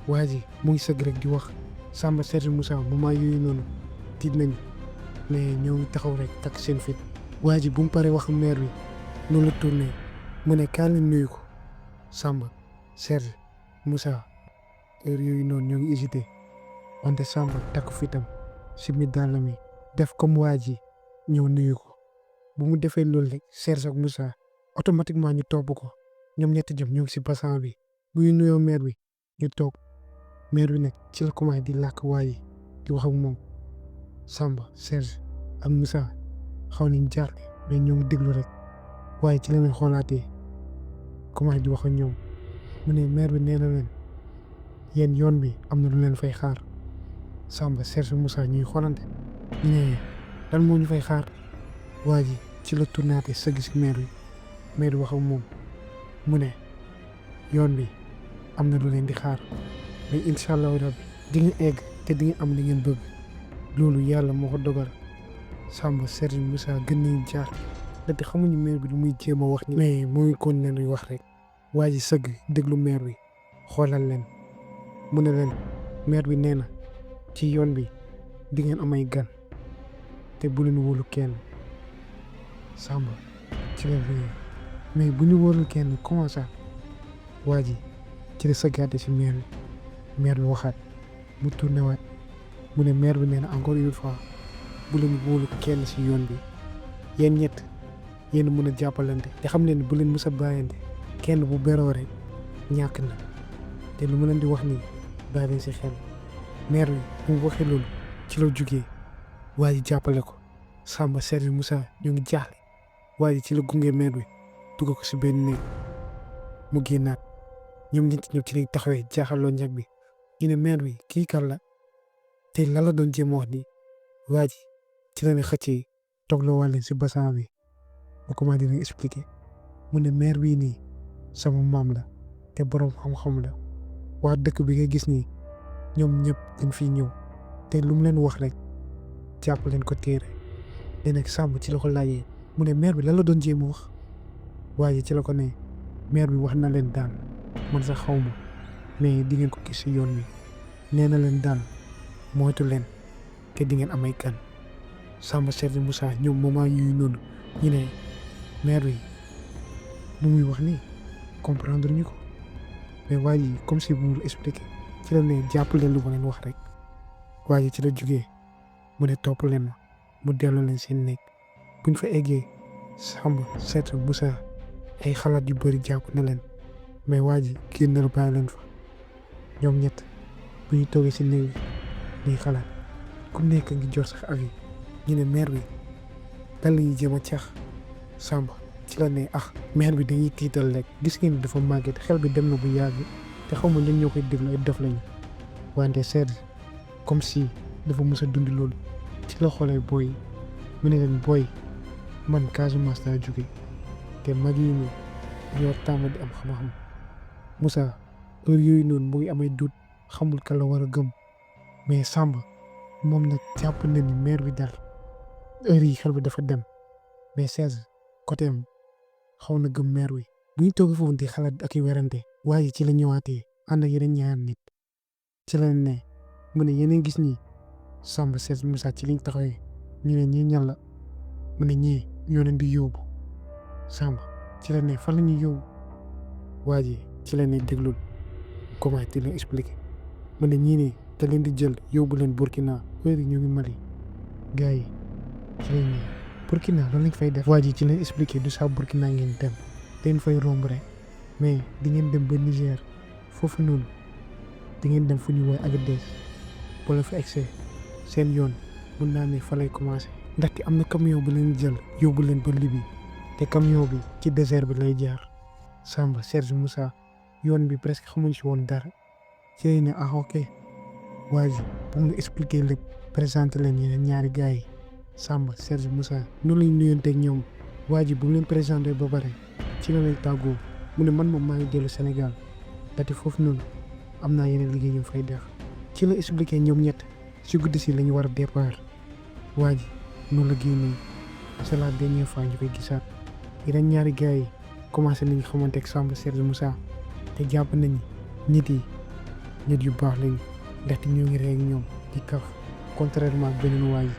waa ji mu ngi sëgg rek di wax Samba Serge Moussa moment yooyu noonu tiit nañu mais ñoo ngi taxaw rek takk seen fit waa ji bu mu paree wax meer bi noonu la tourné mu ne kaa leen nuyu ko Samba Serge Moussa heure yooyu noonu ñoo ngi hésité wante Samba takk fitam si mi dàll mi def comme waa ji ñëw nuyu ko bu mu defee loolu rek Serge ak Moussa automatiquement ñu topp ko ñoom ñetti jëm ñoo ngi si bassin bi bu ñu nuyoo meer bi ñu toog meer bi nag ci la commencé di làkk waa ji di wax ak moom Samba Serge ak Moussa xaw nañ jaaxle mais ñoo ngi déglu rek waaye ci la leen xoolaatee commencé di wax ak ñoom mu ne meer bi nee na leen yéen yoon bi am na lu leen fay xaar Samba Serge Moussa ñuy xoolante ñu ne lan moo ñu fay xaar waa ji ci la tournaate sëgg si meer bi wax ak moom mu ne yoon bi am na lu leen di xaar mais incha allahu rabbi di ngeen egg te di ngeen am li ngeen bëgg loolu yàlla moo ko dogal Samba Serge Moussa gën nañu jaar te xamuñu meer bi lu muy jéem a wax ni mais mu ngi kon leen wax rek waa ji sëgg déglu meer bi xoolal leen mu ne leen meer bi nee na ci yoon bi di ngeen am ay gan te bu leen wóolu kenn Samba ci la mais bu ñu wóorul kenn comment ça waa ji ci la sëggaate si meer bi waxaat mu tourné waat mu ne meer bi nee na encore une fois bu leen wóolu kenn si yoon bi yéen ñett yéen mën a jàppalante te xam leen bu leen mës a bàyyante kenn bu beroo rek ñàkk na te lu ma leen di wax nii bàyyi leen si xel meer bi bu mu waxee loolu ci la jugee waa ji jàppale ko Samba Serge Moussa ñu ngi jaaxle waa ji ci la gunge meer bi dugg ko si benn néeg mu génnaat ñoom ñetti ñëpp ci lañ taxawee jaaxaloo ñag bi ñu ne meer bi kii kan la te lan la doon jéem a wax ni waa ji ci la ne xëccee toogloo wàlleen si bassin bi ba comment dina expliquer mu ne meer bii nii sama maam la te borom xam-xam la waa dëkk bi nga gis nii ñoom ñëpp dañ fiy ñëw te lu mu leen wax rek jàpp leen ko téere te nag Samba ci la ko laajee mu ne meer bi lan la doon jéem a wax waa ji ci la ko ne meer bi wax na leen daal man sax xaw ma mais di ngeen ko gis si yoon wi nee na leen daal moytu leen te di ngeen am ay gan Samba Serge Moussa ñoom moment yooyu noonu ñu ne meer bi lu muy wax nii comprendre ñu ko mais waa ji comme si bu mu expliqué ci la ne jàpp leen lu ma leen wax rek waa ji ci la jugee mu ne topp leen ma mu delloo leen seen néeg buñ fa eggee Samba Serge Moussa ay xalaat yu bëri jàpp na leen mais waa ji génnal bàyyi leen fa ñoom ñett bu ñu toogee si néeg bi ñuy xalaat ku nekk ngi jot sax avis ñu ne meer bi dal yi jéem a cax Samba ci la ne maire bi dañuy tiital rek gis ngeen dafa màgget xel bi dem na bu yàgg te xaw ma ñun ñoo koy déglu ay dof lañu wante Serge comme si dafa mës a dund loolu ci la xoolee booy mu ne leen booy man Casamance laa jóge te mag yi nii ñoo tàmm di am xam-xam Moussa heure yooyu noonu mu ngi amay dut xamul kan la war a gëm mais Samba moom nag jàpp na ni maire bi daal heure yi xel bi dafa dem mais Serge côté am xaw na gëm maire bi bu ñu toogee foofu di xalaat ak i werante waaye ci la ñëwaatee ànd ak yeneen ñaar nit ci la ne mu ne yeneen gis ñi Samba Serge Moussa ci liñ taxawee ñu ne ñii ñan la mu ne ñii ñoo leen di yóbbu Samba ci la ne fan la ñuy yóbbu waa ji ci la ne déglul comment di leen expliquer mu ne ñii ne te leen di jël yóbbu leen Burkina heure yi ñu ngi Mali gars yi ci lañ ne Burkina loolu lañ fay def waa ji ci leen expliquer du saa Burkina ngeen dem leen fay romb rek mais di ngeen dem ba Niger foofu noonu di ngeen dem fu ñu woowee Agadez boo la fa egsee seen yoon mun naa ne fa lay commencé ndaxte am na camion bu leen jël yóbbu leen ba Libye te camion bi ci désert bi lay jaar Samba Serge Moussa yoon bi presque xamuñ si woon dara ci lay ne ok waa ji bu nga expliquer lépp présenté leen yeneen ñaari gars yi Samba Serge Moussa noonu lañ nuyonteeg ñoom waa ji bu mu leen présenté ba pare ci la lay tàggoo mu ne man moom maa ngi dellu Sénégal ndaxte foofu noonu am naa yeneen liggéey yu fay def ci la expliqué ñoom ñett si guddi si la ñu war a départ waa ji noonu la génnee c'est la dernière fois ñu koy gisaat yeneen ñaari gars yi commencé nañu xamante ak Samba Serge Moussa te jàpp nañu nit yu baax lañu ndaxte ñoo ngi rey ak ñoom di kaf contrairement ak beneen waa ji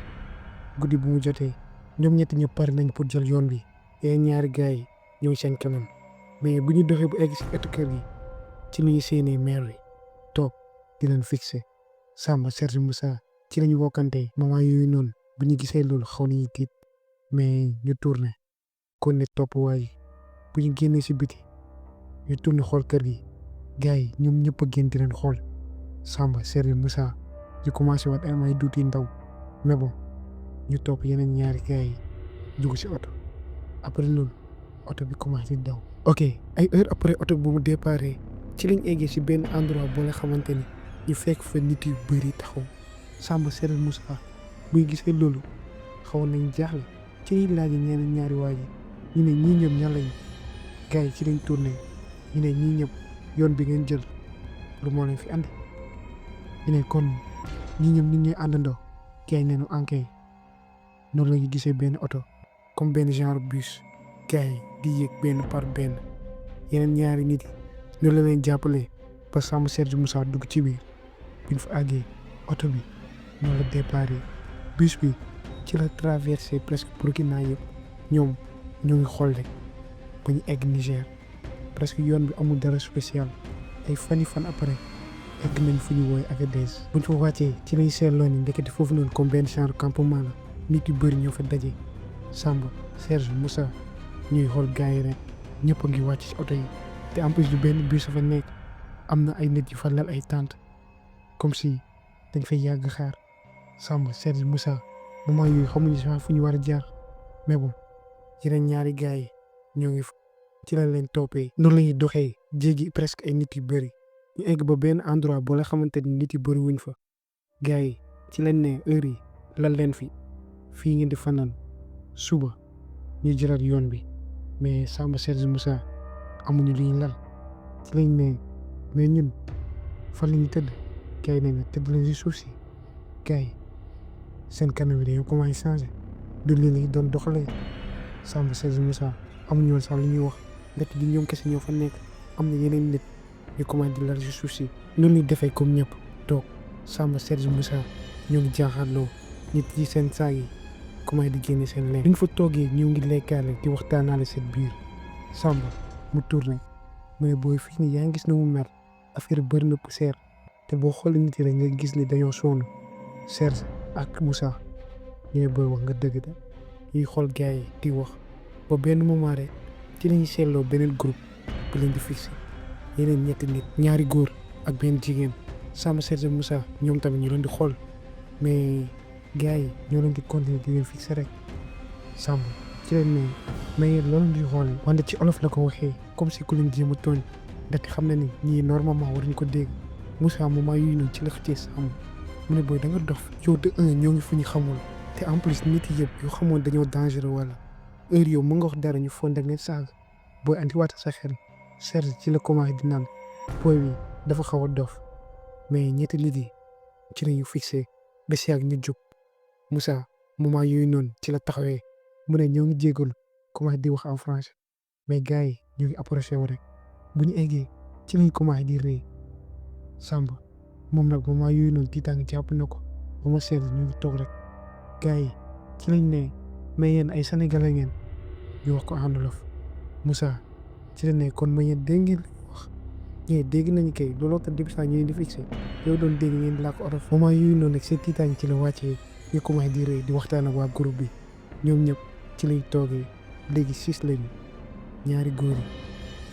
guddi bu mu jotee ñoom ñett ñëpp pare nañ pour jël yoon bi yeneen ñaari gars yi ñëw seen kanam mais bu ñu doxee bu egg si ëttu kër gi ci la ñu séenee maire bi toog di leen fixé Samba Serge Moussa ci lañu wokkante moment yooyu noonu bu ñu gisee loolu xaw nañu tiit mais ñu tourné kon ne topp waaye bu ñu génnee si biti ñu tourné xool kër gi gars yi ñoom ñëpp a génn di leen xool Samba Serge Moussa ñu commencé waat am ay duuti ndaw mais bon ñu topp yeneen ñaari gars yi dugg si oto après loolu oto bi commencé daw. ok ay heure après oto bu mu déparé ci lañ eggee si benn endroit boo la xamante ni ñu fekk fa nit yu bëri taxaw Samba Serge Moussa buy gisee loolu xaw nañ jaaxle ci ñuy laaj ñeneen ñaari waa ji ñu ne ñii ñëpp ñan lañu gars yi ci lañ tourné ñu ne ñii ñëpp yoon bi ngeen jël lu moo leen fi andi ñu ne kon ñii ñëpp nit ñuy àndandoo gars yi neenu ankay noonu la ñu gisee benn oto comme benn genre bus gars yi di yéeg benn par benn yeneen ñaari nit yi noonu la leen jàppale ba Samba Serge Moussa dugg ci biir bi ñu fa àggee oto bi noonu la déparé bus bi ci la traversé presque Burkina yëpp ñoom ñoo ngi xool rek ba ñu egg Niger presque yoon bi amul dara spécial ay fan après egg nañ fu ñu woowee Agadez buñ fa wàccee ci lañ seetloo ni ndekete foofu noonu comme benn genre campement la nit yu bëri ñoo fa daje Samba Serge Moussa ñuy xool gars yi rek ñëpp a ngi wàcc ci oto yi te en plus du benn bus fa nekk am na ay nit yu fa lal ay tente comme si dañ fay yàgg xaar Samba Serge Moussa moment yooyu xamuñu sax fu ñu war a jaar mais bon yeneen ñaari gars yi ñoo ngi ci la leen toppee noonu la ñuy doxee jéggi presque ay nit yu bëri ñu egg ba benn endroit boo la xamante ni nit yu bëri wuñ fa gars yi ci lañ ne heure yi lal leen fii ngeen di fanaan suba ñu jëlaat yoon bi mais Samba Serge Moussa amuñu li ñu lal ci lañ ne mais ñun fan la ñuy tëdd gars yi ne nga tëdd leen si suuf si gars yi seen kanam yi dañoo commencé changé du lii lañ doon doxalee Samba Serge Moussa amuñu woon sax lu ñuy wax ndaxte di ñoom kese ñoo fa nekk am na yeneen nit ñu commencé di lal si suuf si noonu ñu defee comme ñëpp toog Samba Serge Moussa ñoo ngi jaaxaarloo nit yi seen saag yi commencé di génne seen lekk. bi ñu fa toogee ñoo ngi lekkaale di waxtaanaale seen biir Samba mu tourné mais booy fii nii yaa ngi gis na mu mel affaire bëri na poussière te boo xoolee nit yi rek nga gis ni dañoo sonn Serge ak Moussa ñu ne booy wax nga dëgg de ñuy xool gars yi di wax ba benn moment rek ci lañuy seetloo beneen groupe bu leen di fixé yeneen ñetti nit ñaari góor ak benn jigéen Samba Serge Moussa ñoom tamit ñu leen di xool mais gars yi ñoo leen di continuer di leen fixé rek Samb ci leen ne mais yéen loolu di xool wante ci olof la ko waxee comme si ku leen jéem a tooñ ndaxte xam na ni ñii normalement waruñu ko dégg Moussa moment yooyu noonu ci la xëccee Samb mu ne booy da nga dof yow de un ñoo ngi fu ñu xamul te en plus nit yëpp yu xamoon dañoo dangereux wala heure yow mën nga wax dara ñu foog da ngeen saaga booy andiwaat sa xel Serge ci la commencé di naan booy bi dafa xaw a dof mais ñetti nit yi ci la ñu fixé ba si ak ñu jóg Moussa moment yooyu noonu ci la taxawee mu ne ñoo ngi jégalu commencé di wax en français mais gars yi ñu ngi approché wu rek bu ñu eggee ci lañ commencé di rëy Samb moom nag moment yooyu noonu tiitaange jàpp na ko ba ma seetlu ñu ngi toog rek gars yi ci lañ ne mais yéen ay sénégalais ngeen ñu wax ko en wolof Moussa ci la ne kon ma yéen dégg ngeen wax ñee dégg nañu kay looloo tax depuis saa ñu di fixé yow doon dégg ngeen làkk olof moment yooyu noonu nag seen tiitaange ci la wàccee ñu commencé di rëy di waxtaan ak waa groupe bi ñoom ñëpp ci lañ toogee léegi 6 lañu ñaari góor yi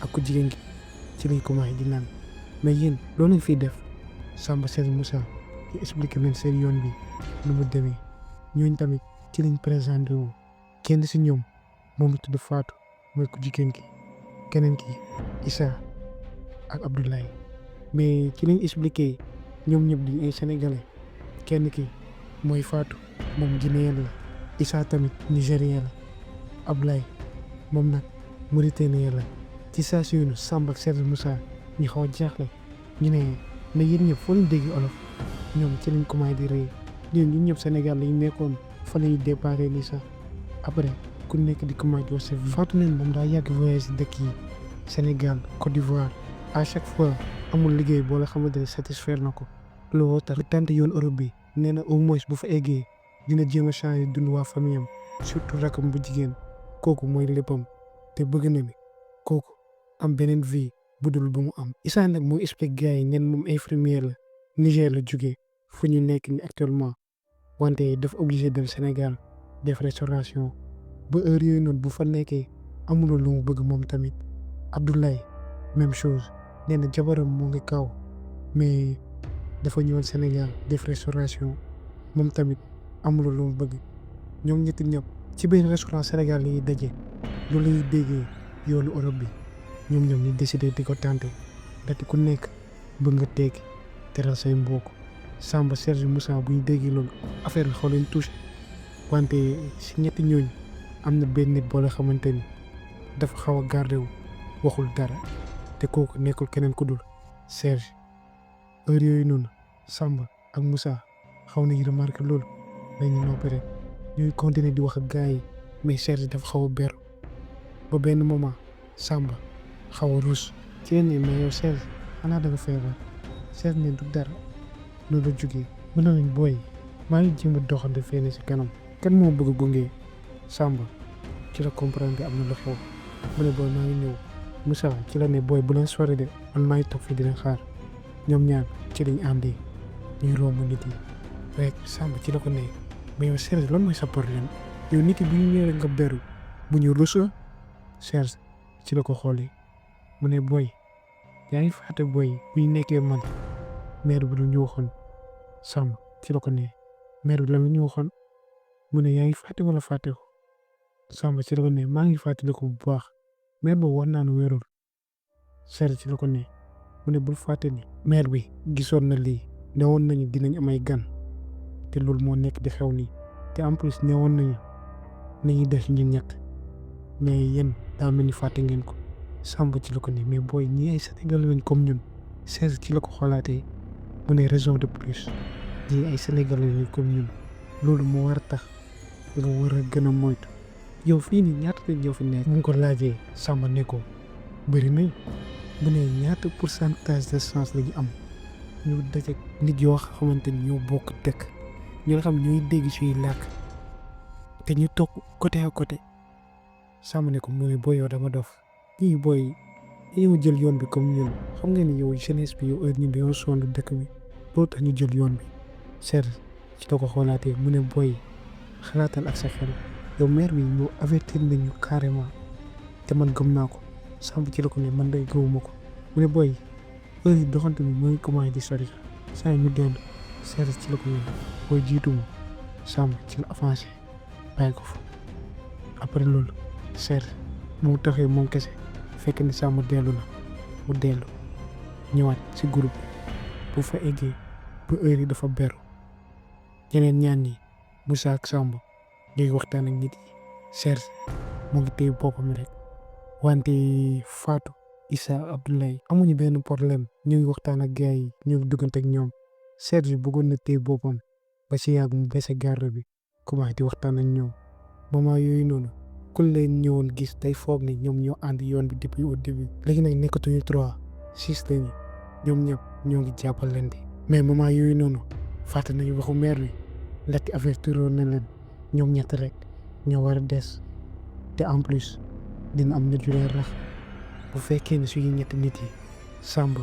ak ku jigéen gi ci lañ commencé di naan mais yéen loolu lañ fiy def Samba Serge Moussa ñu expliqué leen seen yoon bi nu mu demee ñooñ tamit ci lañ présenté wu kenn si ñoom moom la tudd Fatou mooy ku jigéen ki keneen ki Issa ak Abdoulaye mais ci lañ expliqué ñoom ñëpp di ay sénégalais kenn ki mooy Fatou moom guinéen la Issa tamit nigérien la Abdoulaye moom nag mauritanien la ci saa si yoonu Samba ak Serge Moussa ñu xaw a jaaxle ñu ne mais yéen ñëpp foo leen dégg olof ñoom ci lañ commencé di rëy ñun ñëpp Sénégal lañ nekkoon fa lañuy déparé nii sax après ku nekk di commencé wax sa vie Fatou neen moom daa yàgg voyage si dëkk yi Sénégal Côte d'Ivoire à chaque fois amul liggéey boo la xamante ne satisfaire na ko looloo tax tante yoon Europe bi nee na au moins bu fa eggee dina jéem a changé dund waa famille am surtout rakam bu jigéen kooku mooy léppam te bëgg na ni kooku am beneen vie bu dul bu mu am Issa nag moo explique gars yi neen moom infirmière la Niger la jógee fu ñu nekk ni actuellement wante dafa obligé dem Sénégal def restauration ba heure yooyu noonu bu fa nekkee amuloo lu mu bëgg moom tamit Abdoulaye même chose nee na jabaram moo ngi kaw mais dafa ñëwoon Sénégal def restauration moom tamit amuloo lu mu bëgg ñoom ñetti ñëpp ci benn restaurant Sénégal yi daje loolu lañuy déggee yoonu Europe bi ñoom ñu décidé di ko tenter ndaxte ku nekk bëgg nga tekki teral say mbokk Samba Serge Moussa bu ñu déggee loolu affaire bi xaw leen touché wante si ñetti ñooñ am na benn nit boo la xamante ni dafa xaw a gardé wu waxul dara te kooku nekkul keneen ku dul Serge heure yooyu noonu Samba ak Moussa xaw nañu remarqué loolu dañu noppi rek ñuy continuer di wax ak gars yi mais Serge dafa xaw a beru ba benn moment Samba xaw a ruus ci leen ne mais yow Serge xanaa da nga feebar Serge ne du dara loolu la jógee mën nañ booy maa ngi jéem a doxante fenn si kanam kan moo bëgg a gunge Samba ci la comprendre am na lu xew mu ne booy maa ngi ñëw Moussa ci la ne booy bu leen sori de man maa ngi toog fii di leen xaar ñoom ñaar ci lañ àndee ñuy romb nit yi rek Samba ci la ko ne mais yow Serge lan mooy sa problème yow nit yi bu ñu ñëwee nga beru bu ñu rusa Serge ci la ko xoolee mu ne booy yaa ngi fàtte booy bu ñu nekkee man maire bi lu ñu waxoon Samba ci la ko ne maire bi lan la ñu waxoon mu ne yaa ngi fàtte wala fàtte ko Samba ci la ko ne maa ngi fàttali ko bu baax maire boobu war naa nu wérul Serge ci la ko ne mu ne bul fàtte ni maire bi gisoon na lii newoon nañu dinañ am ay gan te loolu moo nekk di xew nii te en plus newoon nañu nañuy def ñun ñett mais yéen daa mel ni fàtte ngeen ko Samba ci la ko ne mais booy ñii ay Sénégalais lañ comme ñun Serge ci la ko xoolaatee mu ne raison de plus ñii ay Sénégalais lañ comme ñun loolu moo war a tax nga war a gën a moytu yow fii nii ñaata lañ ñoo fi nekk. mu ngi ko laajee Samba ne ko bëri nañ mu ne ñaata pourcentage de chance la ñu am ñu daje nit yoo xamante ni ñoo bokk dëkk ñi nga xam ñooy dégg suy làkk te ñu toog côté à côté Samba ne ko mooy booy yow dama dof ñii booy dañoo jël yoon bi comme ñun xam nga ni yow jeunesse bi yow heure ñun dañoo sonn dëkk bi loolu tax ñu jël yoon bi Serge ci la ko xoolaatee mu ne booy xalaatal ak sa xel yow maire bi ñoo avertir nañu carrément te man gëm naa ko Samba ci la ko ne man day gëwuma ko mu ne booy heure yi doxante bi mooy commencé di sori saa yi ñu dellu Serge ci la ko ne booy jiituma Samba ci la avancé bàyyi ko fa après loolu Serge mu taxee moom kese fekk ni Samba dellu na mu dellu ñëwaat ci groupe bu fa eggee ba heure yi dafa beru ñeneen ñaan ñi Moussa ak Samba ñuy waxtaan ak nit yi Serge mu ngi téye boppam rek wante Fatou Issa Abdoulaye amuñu benn problème ñu ngi waxtaan ak gars yi ñu ngi duggante ak ñoom Serge bëggoon na téye boppam ba si yàgg mu bese garde bi commencé di waxtaan ak ñoom moment yooyu noonu ku leen ñëwoon gis tey foog ne ñoom ñoo ànd yoon bi depuis au début léegi nag nekkatuñu 3-6 lañu ñoom ñëpp ñoo ngi jàppalante mais moment yooyu noonu fàtte nañu waxu maire bi Lati avertiroon na leen ñoom ñett rek ñoo war a des te en plus dina am nit yu leen rax bu fekkee ne suñu ñetti nit yi Samba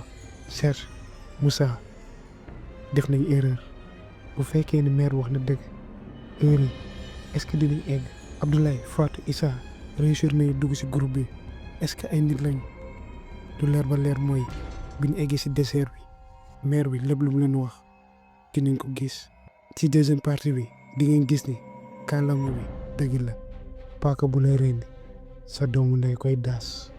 Serge Moussa def nañu erreur bu fekkee ne maire wax na dëgg heure yi est-ce que dinañ egg Abdoulaye Fatou Issa réussir nañu dugg ci groupe bi est-ce que ay nit lañ du leer ba leer mooy bi ñu eggee ci désert bi maire bi lépp lu mu leen wax dinañ ko gis ci deuxième partie bi di ngeen gis ni kàllaama bi dëgg la paaka bu lay rendi sa doomu ndey koy daas